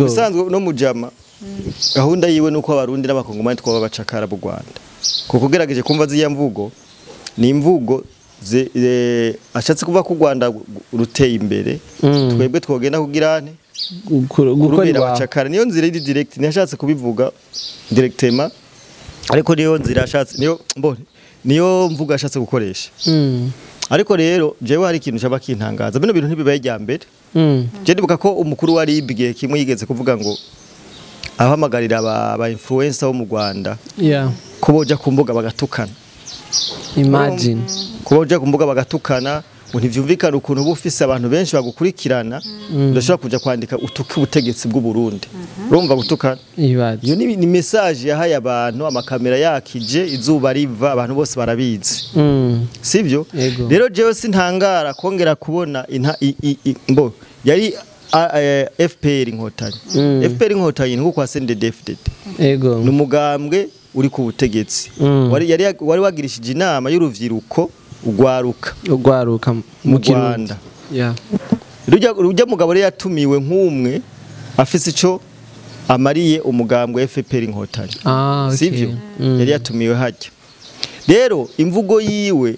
usanzwe no mujama gahunda yiwe nuko abarundi n'abakongomani twaba bacakara bu Rwanda kuko gerageje kumva ziya mvugo ni imvugo ashatse kuva ku Rwanda ruteye imbere twebwe twogenda kugirane gukorera bacakara niyo nzira iri direct ntiyashatse kubivuga directement ariko niyo nzira ashatse niyo mvuga ashatse gukoresha ariko rero jewe hari ikintu cyaba kintangaza bino bintu ntibibaye jya mbere je ndibuka ko umukuru wari ibigiye kimwe yigeze kuvuga ngo abahamagarira aba influencer bo mu Rwanda ko boja kumbuga bagatukana imagine ko boja kumbuga bagatukana ntivyumvikana ukuntu bufise abantu benshi bagukurikirana ndashaka kuja kwandika utuka ubutegetsi bw'u Burundi urumva gutukana iyo ni message yahaye abantu amakamera yakije izuba riva abantu bose barabizi sivyo rero jewe sintangara kongera kubona yari FPR inkotanyi FPR inkotanyi nko kwa CNDD-FDD numugambwe uri ku butegetsi wari wagirishije inama y'uruvyiruko ugwaruka mu Rwanda rujya mugabo rero yatumiwe nk'umwe afise ico amariye umugambwe FPR inkotanyi sivyo yari yatumiwe hajya rero imvugo yiwe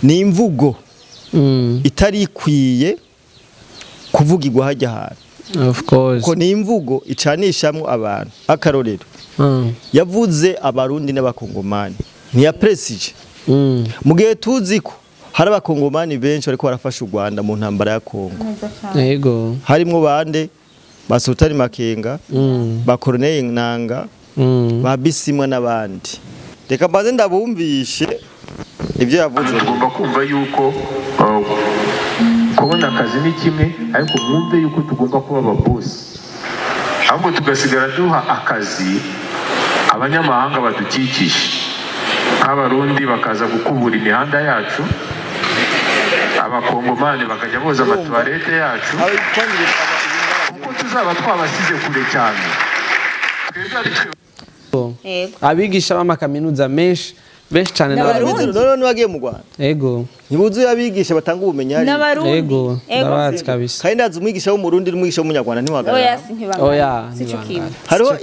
ni imvugo itari ikwiye kuvugirwa hajya hantu of course ko ni imvugo icanishamwe abantu akarorero yavuze abarundi n'abakongomani ntiya prestige mu gihe tuzi ko hari abakongomani benshi bariko barafasha u Rwanda mu ntambara ya Kongo yego harimo bande basutari makenga ba Corneille Nanga ba Bisimwa n'abandi reka mbaze ndabumvishe ivyo yavuze tugomba kumva yuko kubona akazi ni kimwe ariko mwumve yuko tugomba kuba ababosi ahubwo tugasigara duha akazi abanyamahanga badukikije nk'abarundi bakaza gukubura imihanda yacu abakongomani bakajya boza amatuwarete yacu kuko tuzaba twabasize kure cyane abigisha b'amakaminuza menshi cyane n'abarundi none wagiye mu Rwanda yego ntibuzuye abigisha batanga ubumenyi yego ndabazi kabisa kandi ndazi umwigisha w'umurundi n'umwigisha w'umunyarwanda ntiwagarara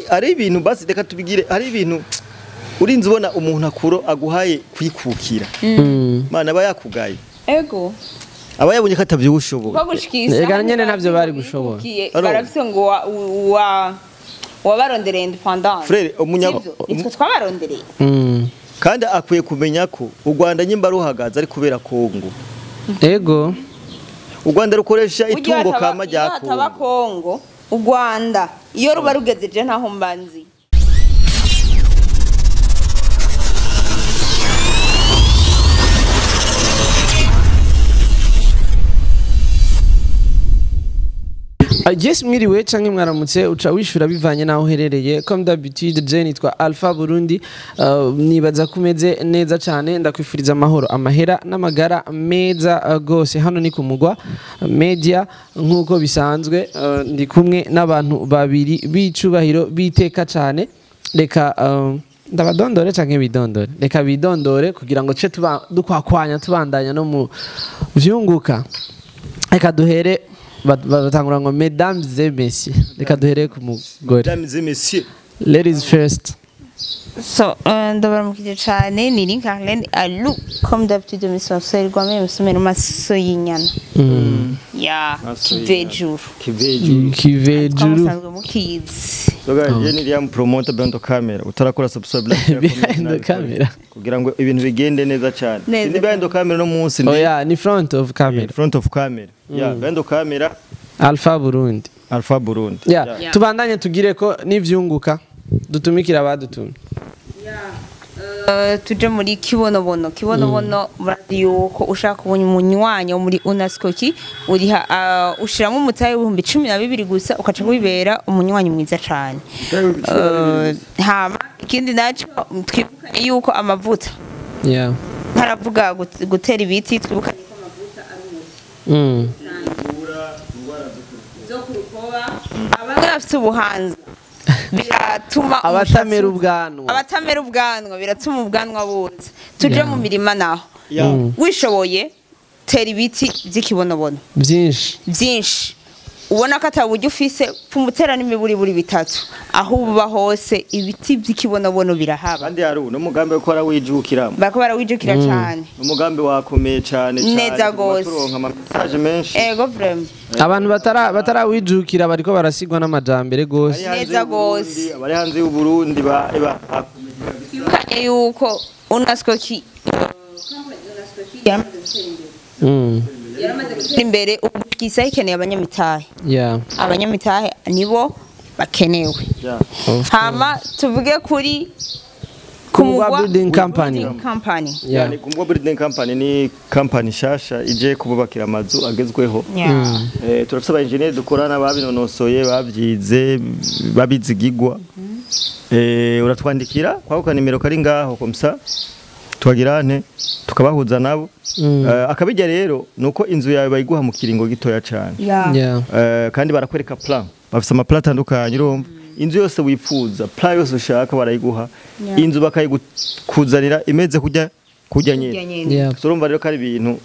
hari ibintu basi reka tubigire hari ibintu urinze ubona umuntu akuro aguhaye kwikukira mana aba yakugaye ego aba yabonye ko atavyushobora ega nyene ntavyo bari gushobora barafise ngo wabarondereye independence frere nitwe twabarondereye kandi akwiye kumenya ko u Rwanda nyimba ruhagaze ari kubera Kongo ego u Rwanda rukoresha itungo kama rya Kongo u Rwanda iyo ruba rugezeje ntaho mbanzi Yes mwiriwe canke mwaramutse uca wishura bivanye naho herereye comme d'habitude je nitwa Alpha Burundi nibaza kumeze neza cyane ndakwifuriza amahoro amahera n'amagara meza gose hano ni kumugwa media nkuko bisanzwe ndi kumwe n'abantu babiri bicubahiro biteka cyane reka ndabadondore canke bidondore reka bidondore kugira ngo ce dukwakwanya tubandanya no mu vyunguka reka duhere batangura ngo mesdames et messieurs reka duhere ku mugore mesdames et messieurs ladies first so ndabaramukije cyane ni Linkarlen alu comme d'habitude misafirwa me musomero maso yinyana kivejuru musanzwe mukizi soga je ni ya promoter behind camera utarakora subscribe behind camera kugira ngo ibintu bigende neza cyane ni behind camera no munsi ni front of camera behind camera Alpha Burundi tubandanye tugire ko nivyunguka dutumikira abadutumye tuje muri kibonobono radio ko ushaka kubona umunywanyo muri Unaskoki uriha ushiramo umutaye w'ibihumbi 12 gusa ukaca kubibera umunywanyo mwiza cyane hama ikindi naco twibuka yuko amavuta haravuga gutera ibiti twibuka ko amavuta ari zo kurukoba abanga bafite ubuhanza biratuma abatamera ubwanwa biratuma ubwanwa buze tuje mu mirima naho wishoboye tera ibiti by'ikibonobono byinshi ubona ko ataburyo ufise pfumutera n'imiburiburi bitatu aho uba hose ibiti by'ikibonobono birahaba kandi hari n'umugambi wo gukora wijukiramo bako barawijukira cyane umugambi wakomeye cyane neza gose turonka ama message menshi ego vraiment abantu batarawijukira bariko barasigwa n'amajambere gose neza gose abari hanze y'u Burundi kanye yuko unaskoki yaramaze gutera imbere ubwisa ikeneye abanyamitahe abanyamitahe nibo bakenewe hama tuvuge kuri Kumugwa Building Company yani Kumugwa Building Company ni company shasha ije kububakira amazu agezweho turafite aba engineer dukorana babinonosoye babyize babizigigwa uratwandikira kwa nimero kari ngaho komsa twagirane tukabahuza nabo akabijya rero nuko inzu yawe bayiguha mu kiringo gitoya cyane kandi barakwereka plan bafite ama plan atandukanye urumva inzu yose wifuza plan yose ushaka barayiguha inzu bakayikuzanira imeze kujya nyine urumva rero kari ibintu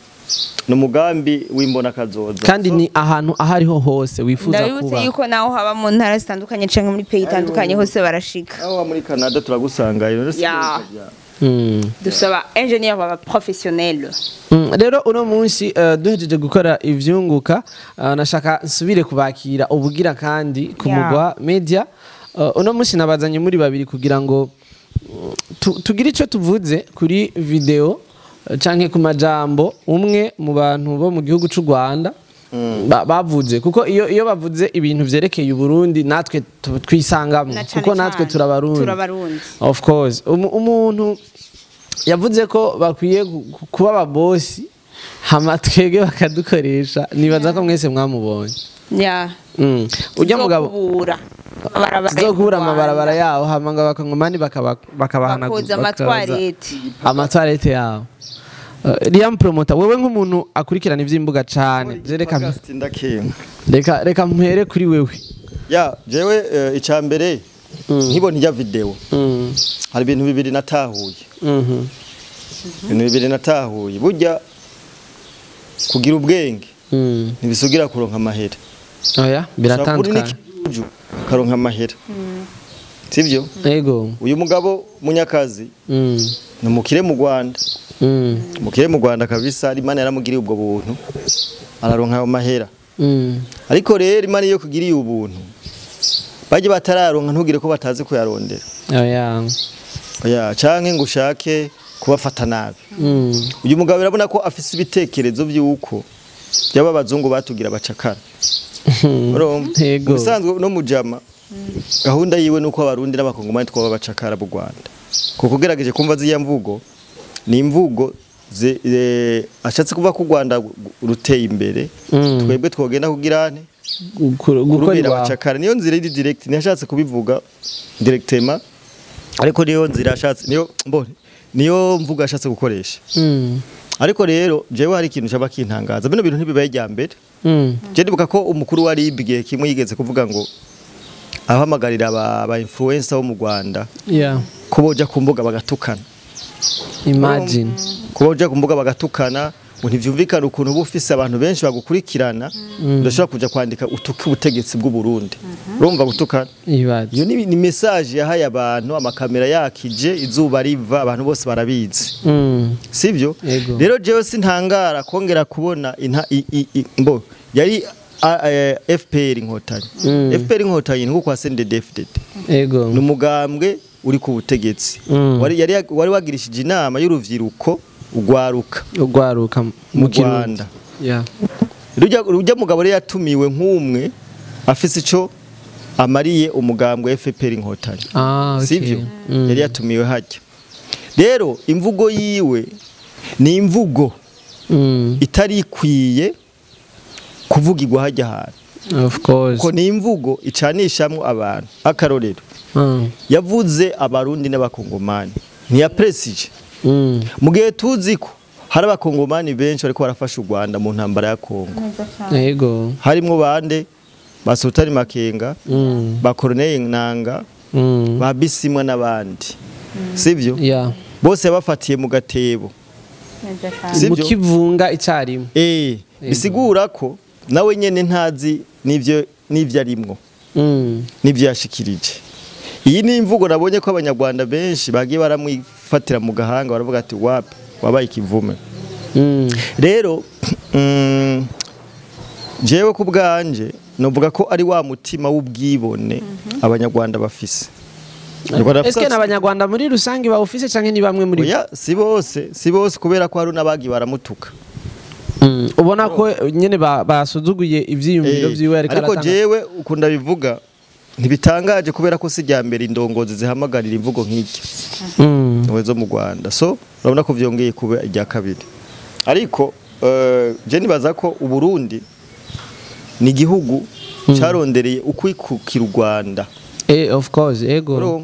numugambi wimbona kazoza kandi ni ahantu ahariho hose wifuza kuba ndabibutse yuko naho haba mu ntara zitandukanye canke muri pays itandukanye hose barashika aho muri Canada turagusanga dusaba engineer baba professionnel rero uno munsi duhejeje gukora ivyunguka nashaka nsubire kubakira ubugira kandi Kumugwa Media uno munsi nabazanye muri babiri kugira ngo tugire ico tuvuze kuri video canke ku majambo umwe mu bantu bo mu gihugu c'u Rwanda bavuze kuko iyo bavuze ibintu vyerekeye u Burundi natwe twisangamo kuko natwe turabarundi of course umuntu yavuze ko bakwiye kuba ababosi hama twege bakadukoresha nibaza ko mwese mwamubonye ujya mugabo zokubura amabarabara yaho hama ngo abakongomani bakabahanagura amatwarete yaho Liam Promoter wewe nk'umuntu akurikirana ivy'imbuga cyane reka mpere kuri wewe jewe icambere nkibona ya video hari ibintu bibiri natahuye burya kugira ubwenge ntibisugira kuronka amahera oya biratandukanye karonka amahera sivyo yego uyu mugabo munyakazi numukire mu Rwanda mukire mu Rwanda kabisa Imana yaramugiriye ubwo buntu araronka ayo mahera ariko rero Imana iyo kugiriye ubuntu baje batararonka ntugire ko batazi kuyarondera oya canke ngo ushake kubafata nabi uyu mugabo birabona ko afise ibitekerezo by'uko byaba bazungu batugira bacakara ubusanzwe no mujama gahunda yiwe nuko abarundi n'abakongomani twaba bacakara mu Rwanda kuko ugerageje kumva ziya mvugo ni imvugo ashatse kuva ku Rwanda ruteye imbere twebwe twogenda kugirane gukorera bacakara niyo nzira iri direct ntiyashatse kubivuga directement ariko niyo nzira ashatse niyo mvuga ashatse gukoresha ariko rero jewe hari ikintu cyaba kintangaza bino bintu ntibibaye jya mbere je ndibuka ko umukuru wa RIB gihe kimwe yigeze kuvuga ngo abahamagarira aba influencer bo mu Rwanda ko boja ku mbuga bagatukana imagine ko boja ku mbuga bagatukana ntivyumvikana ukuntu bufise abantu benshi bagukurikirana ndashobora kuja kwandika utuki ubutegetsi bw'u Burundi urumva gutukana iyo ni message yahaye abantu amakamera yakije izuba riva abantu bose barabizi sivyo rero jewe sintangara kongera kubona yari FPR inkotanyi FPR inkotanyi nko kwa CNDD-FDD numugambwe uri ku butegetsi wari wagirishije inama y'uruvyiruko ugwaruka mu Rwanda rujya mugabo rero yatumiwe nk'umwe afise ico amariye umugambwe FPR inkotanyi sivyo yari yatumiwe hajya rero imvugo yiwe ni imvugo itari ikwiye kuvugirwa hajya hantu of course ko ni imvugo icanishamwe abantu akarorero yavuze abarundi n'abakongomani ntiyapresije mu gihe tuzi ko hari abakongomani benshi bariko barafasha u Rwanda mu ntambara ya Kongo yego harimo bande basutari Makenga ba Corneille Nanga ba Bisimwa n'abandi sivyo bose bafatiye mu gatebo mu kivunga icarimwe bisigura ko nawe nyene ntazi n'ivyo arimwo n'ivyo yashikirije. Iyi ni imvugo nabonye ko abanyarwanda benshi bagiye baramwifatira mu gahanga baravuga ati wapi wabaye ikivume. Rero jewe ku bwanje novuga ko ari wa mutima w'ubwibone abanyarwanda bafise. Eske n'abanyarwanda muri rusangi bawufise canke ni bamwe muri oya si bose kubera ko hari n'abagi baramutuka. Ubona ko nyene basuzuguye ivyiyumviro vyiwe ariko ariko jewe ukunda bivuga ntibitangaje kubera ko sijya mbere indongozi zihamagarira imvugo nk'iki zo mu Rwanda. So urabona ko vyongeye kuba ijya kabiri. Ariko je nibaza ko u Burundi ni igihugu carondereye ukwikukira u Rwanda. Of course ego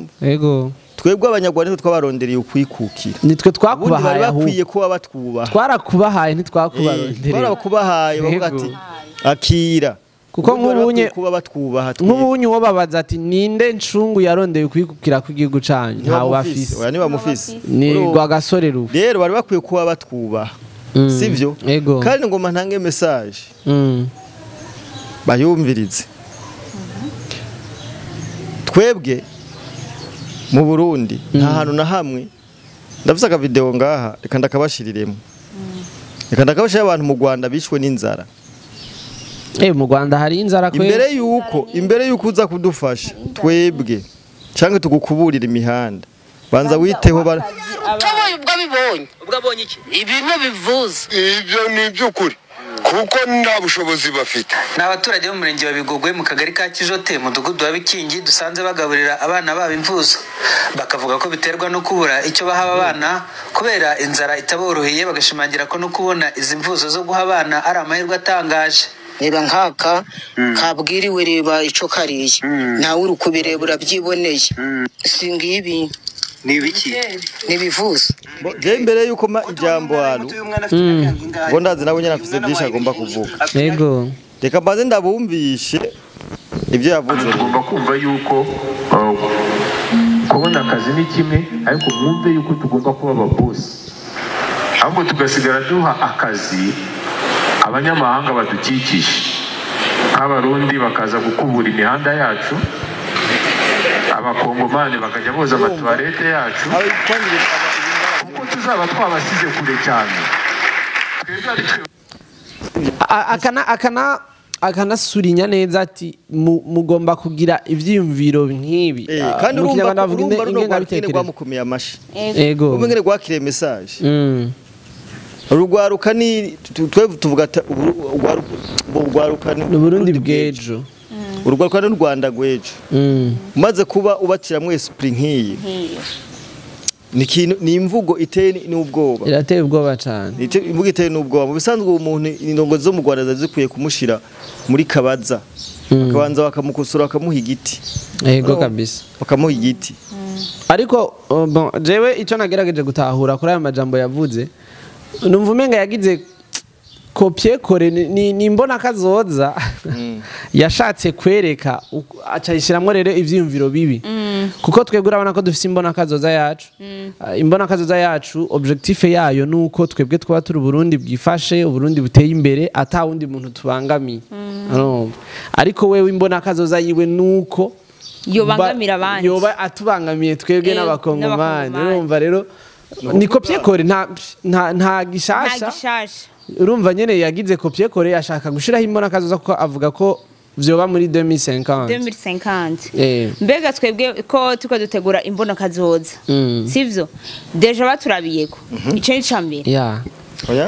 twebwe abanyarwanda twabarondereye ukwikukira. Nitwe twakubahaye bakwiye kuba batwubaha. Twarakubahaye ntitwakubarondereye. Twarakubahaye bavuga ati akira. Kuko nk'ubunye kuba batwubaha. Nk'ubunye wo babaza ati ninde ncungu yarondeye ukwikukira kw'igihugu canyu ntawe bafise. Oya niba mufise. Ni Rwagasore rufu. Rero bari bakwiye kuba batwubaha. Sivyo? Kandi ngoma ntange message. Bayumvirize. Twebwe mu Burundi nta hantu na hamwe ndafise aka video ngaha reka ndakabashiriremo. Reka ndakabashira abantu mu Rwanda bishwe n'inzara. Mu Rwanda hari inzara kwe. Imbere yuko uza kudufasha twebwe canke tugukuburira imihanda. Banza witeho ubwo bibonye. Ubwo abonye iki? Ibintu bivuze. Ibyo ni byukuri. Kuko nta bushobozi bafite. N'abaturage bo mu murenge wa Bigogwe mu kagari ka Kijote mudugudu wa Bikingi dusanze bagaburira abana babo imvuzo bakavuga ko biterwa no kubura icyo baha abana kubera inzara itaboroheye bagashimangira ko no kubona izi mvuzo zo guha abana ari amahirwe atangaje. Reba nkaka kabwiriwe reba ico kariye nawe uri kubirebura byiboneye singibi nibiki nibivuze je mbere yuko ijambo hano ngo ndazi nabo nyana mfise byinshi agomba kuvuga. Yego reka mbaze ndabumvishe ibyo yavuze. Ugomba kumva yuko kubona akazi ni kimwe ariko mwumve yuko tugomba kuba ababosi ahubwo tugasigara duha akazi abanyamahanga badukikije nk'abarundi bakaza gukubura imihanda yacu, abakongomani bakajya boza amatuwarete yacu kuko tuzaba twabasize kure cyane. akanasurinya neza ati mugomba kugira ivyiyumviro nk'ibi. Kandi urumva ingenga mukomeye amashi. Ego umengere gwakire message. Urugwaruka ni twebwe tuvuga urugwaruka ni Burundi bwejo. Urugwaruka ni Rwanda gwejo. Umaze kuba ubakiramwe esprit nk'iyi. Ni imvugo iteye n'ubwoba. Irateye ubwoba cyane. Imvugo iteye n'ubwoba. Mu bisanzwe umuntu indongozi zo mu Rwanda zikwiye kumushira muri kabaza. Bakabanza bakamukusura bakamuha igiti. Yego kabisa. Bakamuha igiti. Ariko jewe icyo nagerageje gutahura kuri aya majambo yavuze numva umenga yagize kopie kore ni imbona kazoza yashatse kwereka acayishiramwe rero ivyiyumviro bibi kuko twebwe urabona ko dufise imbona kazoza yacu imbona kazoza yacu objectif yayo nuko twebwe twaba turi Burundi bwifashe Burundi buteye imbere ata wundi muntu tubangamiye ariko wewe imbona kazoza yiwe nuko yobangamira abandi yoba atubangamiye twebwe n'abakongomani urumva rero ni kopie kore nta gishasha urumva nyene yagize kopie kore ashaka gushiraho imbona kazoza kuko avuga ko vyoba muri 2050 mbega twebwe ko tuko dutegura imbona kazoza sivyo deja baturabiyeko ico ni cambere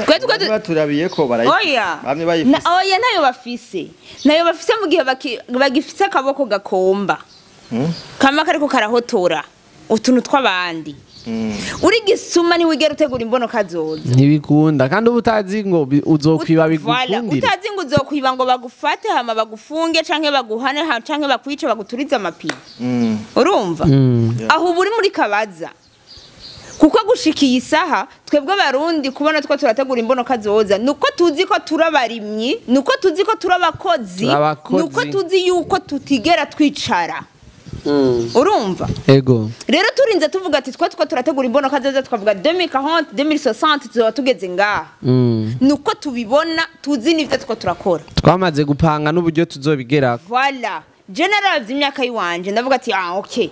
Twe baturabiyeko oya nayo bafise mu gihe bagifise akaboko gakomba kama kariko karahotora utuntu tw'abandi uri gisuma ni wigera utegura imbono kazoza ntibikunda kandi ubutazi ngo uzokwiba bigukundira utazi ngo uzokwiba ngo bagufate hama bagufunge canke baguhane canke bakwice baguturiza amapine urumva aho buri muri kabaza kuko gushikiye isaha twebwe barundi kubona two turategura imbono kazoza nuko tuzi ko turabarimyi nuko tuzi ko turabakozi nuko tuzi yuko tutigera twicara urumva ego rero turinze tuvuga ati twa turategura imbono kazoza twavuga 2040 2060 tuzoba tugeze ngaha nuko tubibona tuzi n'ivyo turakora twamaze gupanga n'uburyo tuzobigerako voilà general imyaka yiwanje ndavuga ati okay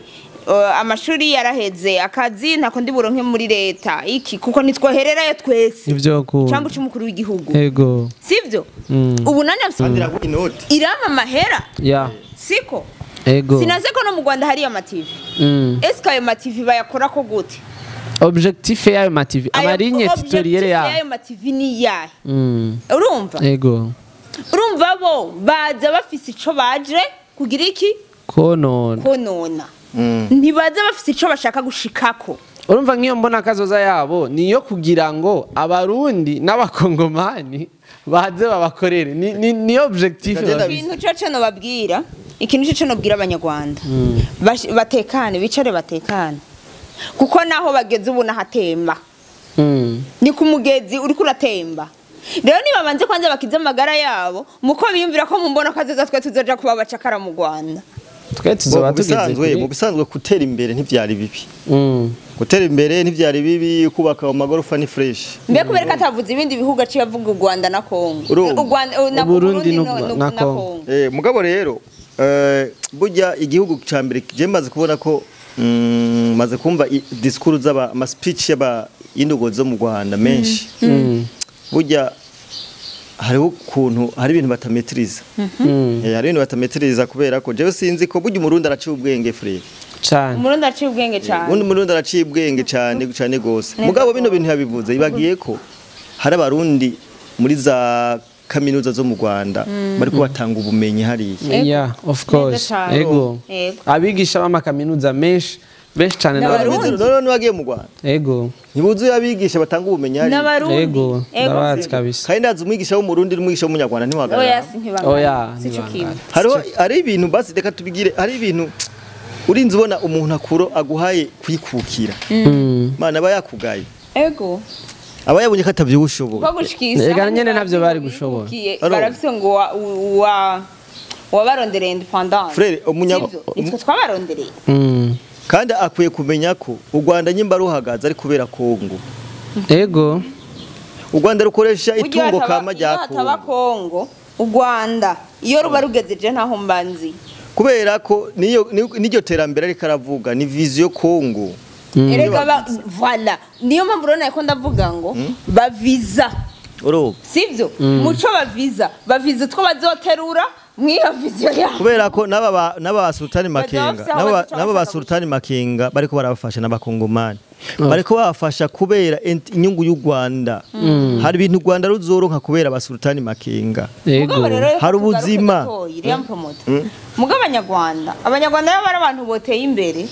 amashuri yaraheze akazi ntako ndi buronke muri leta iki kuko nitwohererayo twese ivyo ku cyangwa cy'umukuru w'igihugu ego sivyo ubu nani Sandira ku inoti irama mahera ya siko ego sinaze ko no mu Rwanda hari ama TV eske ayo ma TV bayakora ko gute objectif yayo ma TV amarinye tutoriel ya ayo ma TV ni yahe urumva ego urumva bo baza bafise ico baje kugira iki konona ntibaza bafise ico bashaka gushikako urumva nk'iyo mbona kazoza yabo niyo kugira ngo abarundi n'abakongomani baze babakorere ni objectif ibintu cyo no babwira ikintu cyo no bwira abanyarwanda batekane bicare batekane kuko naho bageze ubu nahatemba ni ku mugezi uri kuratemba rero nibabanze kwanza bakize amagara yabo muko biyumvira ko mu mbona kazoza twe tuzoja kuba bacakara mu Rwanda twe tuzoba tugeze mu bisanzwe gutera imbere ntivyari bibi gutera imbere ntivyari bibi kubaka amagorofa ni fresh mbe kubereka atavuze ibindi bihugu aciye avuga u Rwanda na Kongo u Rwanda na Burundi na Kongo mugabo rero burya igihugu ca mbere je maze kubona ko maze kumva discours z'aba ama speech y'aba indugo zo mu Rwanda menshi burya hariho ukuntu hari ibintu batametriza hari ibintu batametriza kubera ko jewe sinzi ko burya umurundi araciye ubwenge frere cyane umurundi araciye ubwenge cyane umurundi araciye ubwenge cyane gose mugabo bino bintu yabivuze ibagiye ko hari abarundi muri za kaminuza zo mu Rwanda bariko batanga ubumenyi hariya yeah of course ego abigisha bama kaminuza menshi cyane n'abarundi none wagiye mu Rwanda ego ntibuzuye abigisha batanga ubumenyi hariya ego ndabazi kabisa kandi ndazi umwigisha w'umurundi n'umwigisha w'umunyarwanda ntiwagarara oya hari ibintu basi reka tubigire hari ibintu urinze ubona umuntu akuro aguhaye kwikukira mana aba yakugaye ego aba yabonye ko atavyushobora ega nyene navyo bari gushobora barafise ngo wabarondereye independence frere nitwe twabarondereye kandi akwiye kumenya ko u Rwanda nyimba ruhagaze ari kubera Kongo ego u Rwanda rukoresha itungo kama rya Kongo u Rwanda iyo ruba rugezeje ntaho mbanzi kubera ko niyo terambere ari karavuga ni vision Kongo erega voilà niyo mpamvu rona ko ndavuga ngo baviza sivyo muco baviza two bazoterura mwiyo vision ya kubera ko naba Sultani Makenga naba Sultani Makenga bariko barabafasha n'abakongomani bariko babafasha kubera inyungu y'u Rwanda hari ibintu u Rwanda ruzoronka kubera Sultani Makenga hari ubuzima mugabo abanyarwanda bari abantu boteye imbere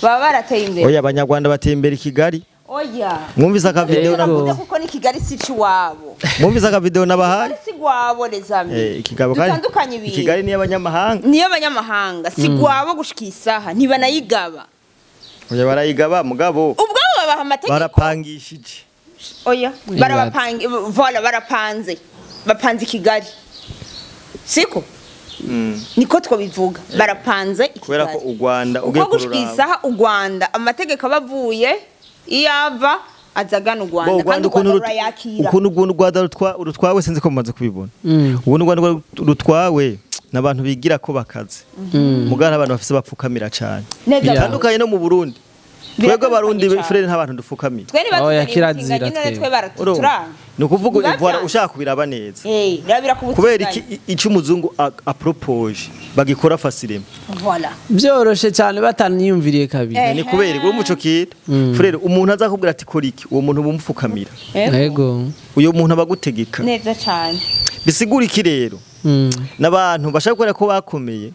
baba barateye imbere oya abanyarwanda bateye imbere Kigali oya mwumvise aka video navuze kuko ni Kigali sici wabo mwumvise aka video nabahaye sigwabo rezami ikigabo kandi Kigali ni abanyamahanga sigwabo gushikisa ntibanayigaba oya barayigaba mugabo ubwo babaha amategeko barapangishije oya barabapanga vola barapanze bapanze Kigali siko niko twabivuga barapanze kubera ko u Rwanda ugiye kurura u Rwanda amategeko abavuye iyava azagana u Rwanda kandi ukuntu u Rwanda rutwawe sinzi ko mumaze kubibona ubu u Rwanda rutwawe n'abantu bigira ko bakaze mugana abantu bafise bapfukamira cyane bitandukanye no mu Burundi twebwe abarundi frere ntabantu dupfukamira oya kirazira ni ukuvuga ivora ushaka kubiraba neza kubera iki umuzungu apropose bagikora facilement byoroshe cyane bataniyumviriye kabiri ni kubera uri umuco kira frere umuntu azakubwira ati kora iki uwo muntu bumupfukamira yego uyo muntu abagutegeka neza cyane bisigura iki rero n'abantu bashaka gukora ko bakomeye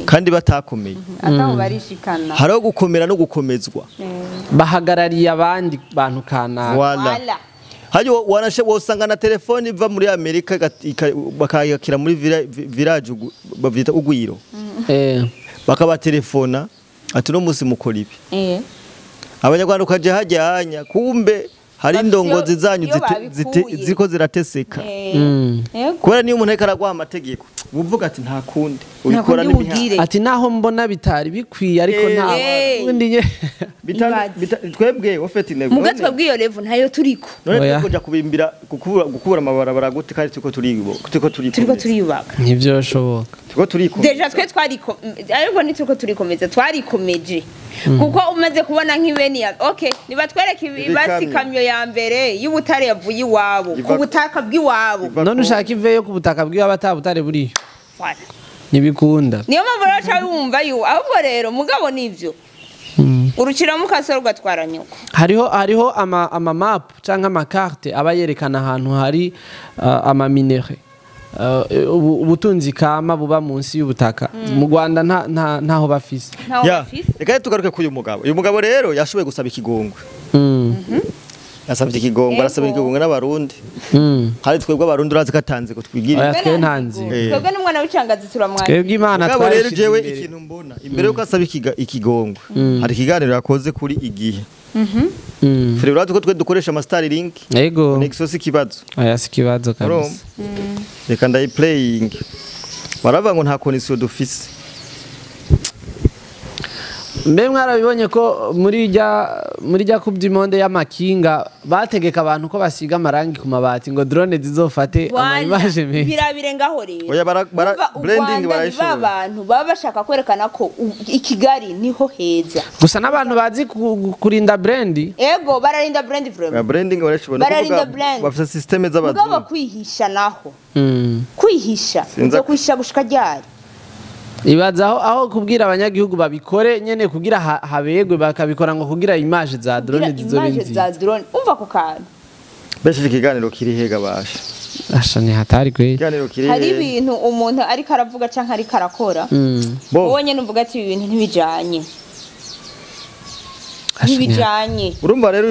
kandi batakomeye ataho barishikana hariho gukomera no gukomezwa bahagarariye abandi bantu kana wala hayo wosanga na telefone iva muri Amerika bakayakira muri village bavyita ugwiro bakaba telefona ati no musi mukora ibi abanyarwanda ukaje hajyanya kumbe hari indongozi zanyu iyo babikuye. ziko zirateseka Yego. kubera niyo umuntu ariko aragwa amategeko uvuga ati nta kundi Nta ubikora kundi ugire. ati naho mbona bitari bikwiye ariko nta wundi nye twebwe ofete intego muga twebwe iyo level ntayo turiko none Oya. tujya kubimbira gukubura amabarabara gute kandi turiko turiko turiyubaka ntibyoshoboka turiko turiko deja twe twariko ariko nituko turikomeza twarikomeje kuko umaze kubona nk'ibeni ya okay niba twereka ibasi kamyo ya mbere y'ubutare yavuye iwabo ku butaka bw'iwabo none ushaka iveyo ku butaka bw'iwabo atabutare buriyo Voilà. ntibikunda niyo mpamvu rero aca wumva yu ahubwo rero mugabo nivyo urukira mu kasoro gatwara nyoko hariho ama map cyangwa amakarte aba yerekana ahantu hari ama minere ubutunzi kama buba munsi y'ubutaka mu Rwanda ntaho bafise ntaho bafise reka tugaruke ku uyu mugabo rero yashoboye gusaba ikigongwe yasabye ikigongwe arasaba ikigongwe n'abarundi hari twebwe abarundi urazi ko atanze ko twigirira oya twe ntanzi twebwe n'umwana w'icangazi turamwanya twebwe imana mugabo rero twashize jewe imbere. ikintu mbona imbere yuko asaba ikigongwe hari ikiganiro yakoze kuri igihe Fere urazi ko twe dukoresha ama link yego nexo si kibazo oya si kibazo kabisa reka ndayi playing baravuga ngo nta connection dufise mbe mwarabibonye ko muri rya coupe du monde y'amakinga bategeka abantu ko basiga amarangi ku mabati ngo drone zizofate ama image meza birabirengaho rero oya blending barayishobora abantu baba bashaka kwerekana ko i Kigali niho heza gusa n'abantu bazi kurinda brand ego bararinda brand vraiment blending barayishobora Bararinda blend. bafite systeme mugabo z'abazungu kwihisha naho kwihisha Sinza- zo kwihisha gushika ryari ibaza aho kubwira abanyagihugu babikore nyene kugira habegwe bakabikora ngo kugira image za drone zizobe image za nziza drone umva ku kantu beshe ikiganiro kiri hega basha asha ni hatari kweli ikiganiro kiri hari ibintu umuntu ariko aravuga canke ariko arakora bo wowe nyene uvuga ati ibi bintu ntibijanye ntibijanye urumva rero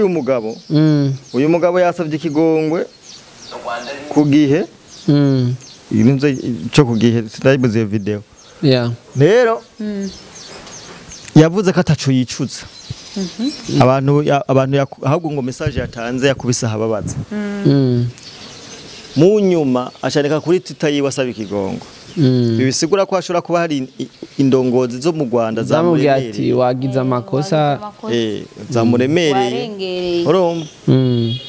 uyu mugabo yasabye ikigongwe ku gihe ibintu cyo ku gihe sinayibuze iyo video yeah rero yavuze ko atacu yicuza abantu ahubwo ngo message yatanze yakubise ahababaza mu nyuma ashanika kuri Twitter yiwe asaba ikigongo bisigura ko ashobora kuba hari indongozi zo mu Rwanda zamubwiye ati wagize amakosa zamuremereye urumva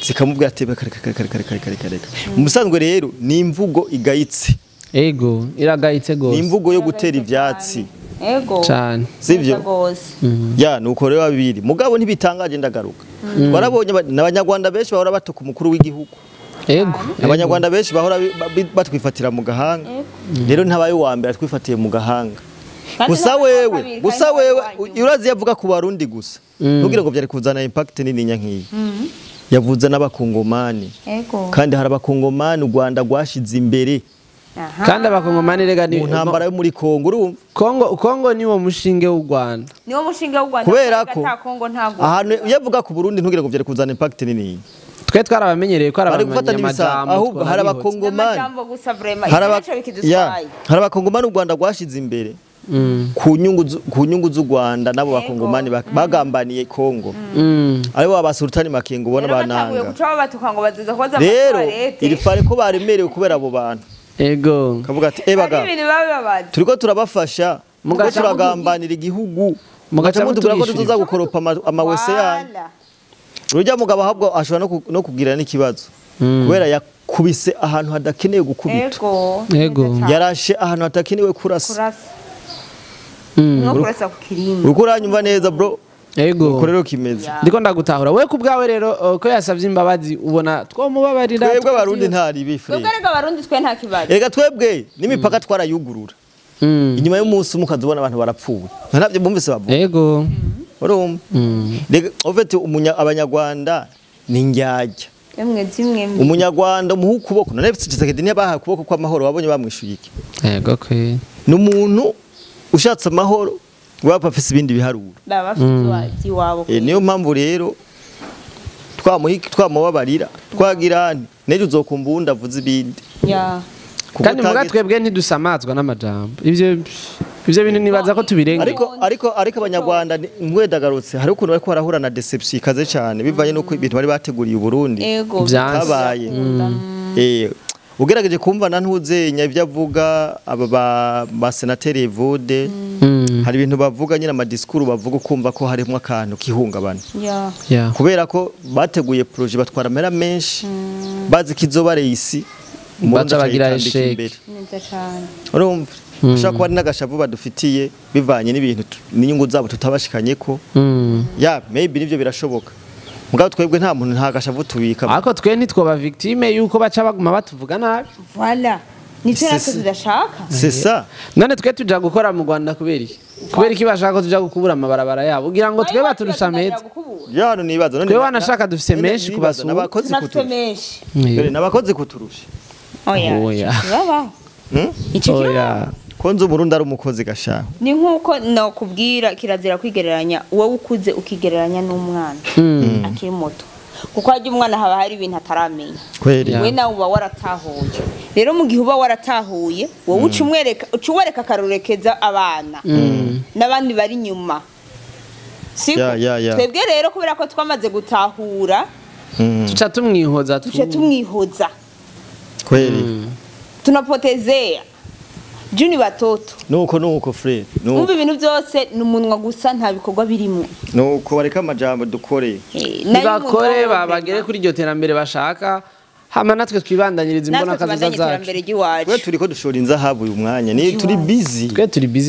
zikamubwira ati kare musanzwe rero ni imvugo igayitse ego iragayitse gose ni imvugo yo gutera ivyatsi ego cyane sivyo ya nuko rero babiri mugabo ntibitangaje ndagaruka twarabonye n'abanyarwanda benshi bahora batuka umukuru w'igihugu ego abanyarwanda benshi bahora batwifatira mu gahanga rero ntabaye wa mbere twifatiye mu gahanga gusa wewe urazi yavuga ku barundi gusa ntugire ngo byari kuzana impact nini nyankiyi yavuze n'abakongomani kandi hari abakongomani u Rwanda rwashize imbere kandi abakongomani rega ni mu ntambara yo muri Kongo urumva Kongo niwo mushinge w'u Rwanda niwo mushinge w'u Rwanda kubera ko Kongo ntago ahantu yavuga ku Burundi ntugire ngo byari kuzana impact nini twe twarabamenyereye ko bari gufata n'ibisa ahubwo hari abakongomani hari abakongomani u Rwanda rwashize imbere ku nyungu z'u Rwanda nabo bakongomani bagambaniye Kongo aribo abasultani makengo ubona bananga rero iri fare ko baremerewe kubera abo bantu ego kavuga ati ebaga turiko turabafasha mugaca turagambanira igihugu mugaca mutubwira ko tuzoza gukoropa amawese yanyu urujya mugabo ahubwo ashobora no kugira n'ikibazo kubera yakubise ahantu hadakenewe gukubita ego yarashe ahantu hadakenewe kurasa no kurasa ku kirimba uko uranyumva neza bro ego uko rero kimeze ndiko ndagutahura we kubwawe rero ko yasavye imbabazi ubona twomubabarira twebwe abarundi ntari bifre twebwe abarundi twe nta kibazo rega twebwe n'imipaka twarayugurura inyuma y'umunsi mukazubona abantu barapfuye ntabyo bumvise bavuga ego urumva rega ofete abanyarwanda ni njyajya umunyarwanda umuha ukuboko none Tshisekedi ntiyabaha ukuboko kw'amahoro wabonye bamwishuye iki yego kwe ni umuntu ushatse amahoro waba afise ibindi biharuro niyo mpamvu rero twamubabarira twagira nejo uzokumva undi avuze ibindi kandi muga twebwe ntidusamazwa n'amajambo ivyo ivyo bintu nibaza ko tubirenge ariko abanyarwanda ngwedagarutse hari ukuntu bariko barahura na deception ikaze cyane bivanye nuko ibintu bari bateguriye Burundi byabaye ugerageje kumva na ntuzenya ibyo avuga aba ba senateri Evode hari ibintu bavuga nyine amadiskuru bavuga kumva ko harimo akantu kihungabana kubera ko bateguye projet batwara amera menshi bazi kizoba reisi baca bagira esheke urumva ushaka kuba ari n'agashavu badufitiye bivanye n'ibintu n'inyungu zabo tutabashikanye ko maybe nivyo birashoboka mugabo twebwe nta muntu nta gashavu tubika ariko twe ntitwoba victime yuko baca baguma batuvuga nabi voilà nico natwe tudashaka c'est ça none twe tuja gukora mu Rwanda kubera iki bashaka ko tuja gukubura amabarabara yabo ugira ngo twe baturusha meza yano nibaza none twe wanashaka dufise menshi kubasura n'abakozi kuturusha n'abakozi kuturusha oya baba oya konzo Burundi ari umukozi gashaho ni nkuko nakubwira kirazira kwigereranya wowe ukuze ukigereranya n'umwana akiri muto kuko hajya umwana haba hari ibintu ataramenya we nawe uba waratahuye rero mu gihe uba waratahuye wowe ucumwereka akarurekeza abana n'abandi bari nyuma siko twebwe rero kubera ko twamaze gutahura tuca tumwihoza kweli tunapotezea Juni batoto nuko frere umva ibintu byose numunwa gusa nta bikorwa birimo nuko bareka amajambo dukore nibakore babagere kuri iryo terambere bashaka hama natwe twibandanyiriza imbona kazoza zacu twe turiko dushora inzahabu uyu mwanya ni turi busy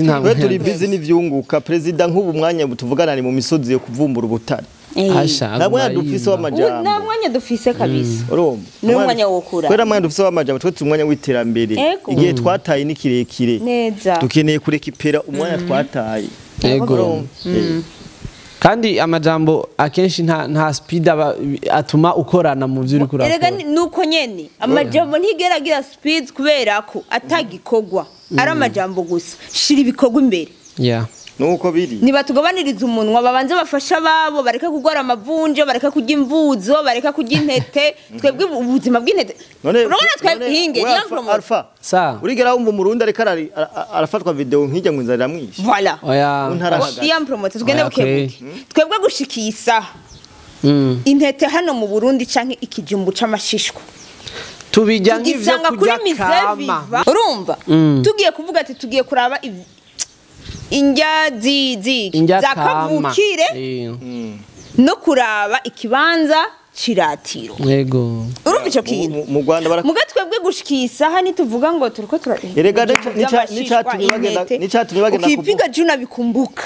ntabwo twe turi busy n'ivyunguka president nk'ubu mwanya tuvugana ni mu misozi yo kuvumbura ubutare namwe dufise w'amajambo namwe dufise kabisa urumva n'umwanya wokura kwera mwanya dufise w'amajambo twe umwanya w'iterambere igihe twataye ni kirekire dukeneye kurekipera umwanya twataye kandi amajambo akenshi nta speed atuma ukorana mu vyuri kurakora erega nuko nyene amajambo ntigeragira speed kubera ko atagikogwa ari amajambo gusa shira ibikogwa imbere nuko biri nibatugabaniriza umunwa babanze bafasha babo bareka kugora amavunje bareka kujya imvuzo bareka kujya intete twebwe ubuzima bw'intete urabona twebwe hinge Alpha sa urigera wumva umurundi ariko arafatwa video nkijya ngo inzara mwishe voilà oya promote tugende bukebuke twebwe gushikiye isaha intete hano mu Burundi canke ikijumbu c'amashishwa tubijya nk'ivyo kujya kama urumva tugiye kuvuga ati tugiye kuraba injya za kavukire no kuraba ikibanza ciratiro yego urumva ico kintu mu Rwanda mugatwebwe gushikiye isaha nituvuga ngo turiko erega nicatumye bagenda ukipiga juna bikumbuka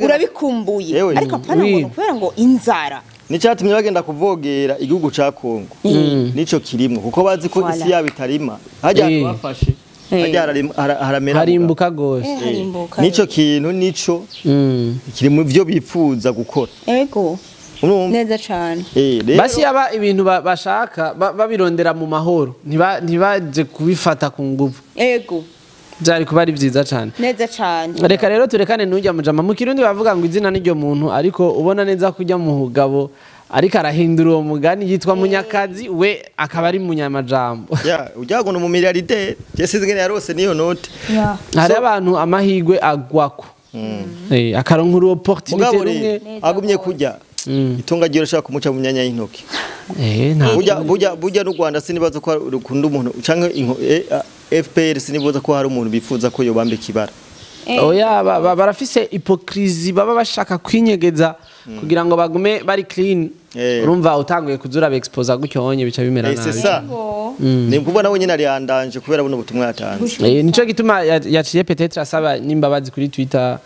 urabikumbuye ariko apana ngo kubera ngo inzara nicatumye bagenda kuvogera igihugu ca Kongo nico kirimwe kuko bazi ko isi yabo itarima hajya bafashe harimbuka gose nico kintu nico kiri mu byo bipfuza gukora ego neza cyane basi yaba ibintu bashaka babirondera mu mahoro ntibaje kubifata ku nguvu ego byari kuba ari byiza cyane neza cyane reka rero turekane n'ujya mujama mu kirundi bavuga ngo izina n'iryo muntu ariko ubona neza kujya mu hugabo ariko arahindura uwo mugani yitwa Munyakazi we akaba ari munyamajambo ujyago no mu miliyaride Jesse zingene yarose niyo note hari abantu amahigwe agwako akaronka uwo opportunité rumwe agumye kujya itunga giro shaka kumuca mu myanya y'intoki burya n'u Rwanda sinibaza ko rukunda umuntu canke FPR sinibaza ko hari umuntu bifuza ko yobambe kibara oya barafise hypocrisie baba bashaka kwinyegeza kugira ngo bagume bari clean urumva utanguye kuzura expose gutyo honye bica bimera nabi ni kuba nawe nyine ari yandanje kubera buno butumwa yatanze nico gituma yaciye peut-être asaba nimbabazi kuri Twitter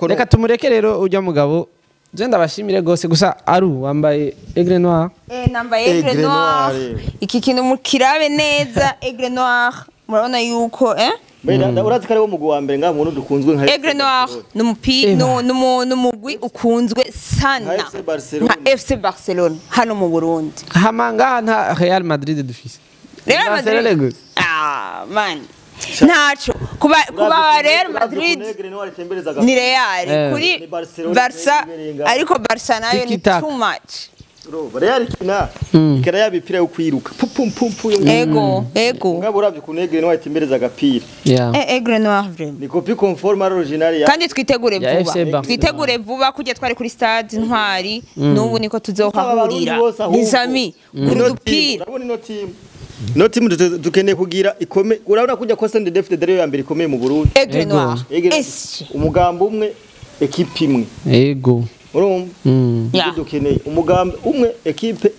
reka tumureke rero ujya mugabo je ndabashimire gose gusa aru wambaye aigle noir nambaye aigle noir iki kintu mukirabe neza aigle noir murabona yuko urazi ko ari wo mugwi wa mbere ngaho umuntu dukunzwe nka aigle noir n'umugwi ukunzwe sana nka FC Barcelona hano mu Burundi hamanga nta Real Madrid dufise Real Madrid man ntaco kuba Real Madrid ni Real kuri Barca ariko Barca nayo ni too much Real kina ikara yabipira yo kwiruka pum pum pum ego ngabo uravye ku Aigle Noir timbereza agapira Aigle Noir vraiment ni copie conforme à l'original ya kandi twitegure vuba kujya twari kuri stade Ntwari n'ubu niko tuzohahurira nizami urudupira no team dukeneye kugira ikome urabona kujya ko Sende Defte dare ya mbere ikomeye mu Burundi Aigle Noir umugambo umwe equipe imwe ego urumva dukeneye umugambi umwe equipe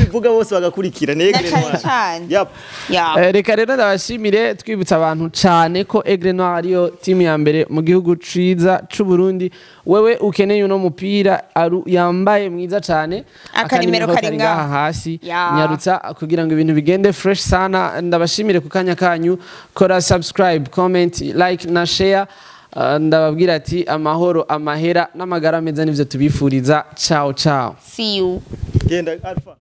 ivuga bose bagakurikira Aigle Noir reka rero ndabashimire twibutsa abantu cyane ko Aigle Noir ariyo team ya mbere mu gihugu ciza c'u Burundi wewe ukeneye uno mupira yambaye mwiza cyane akanimero kari ngaha hasi nyarutsa kugira ngo ibintu bigende fresh sana ndabashimire ku kanya kanyu kora subscribe comment like na share ndababwira ati amahoro amahera n'amagara meza nivyo tubifuriza ciao ciao see you genda Alpha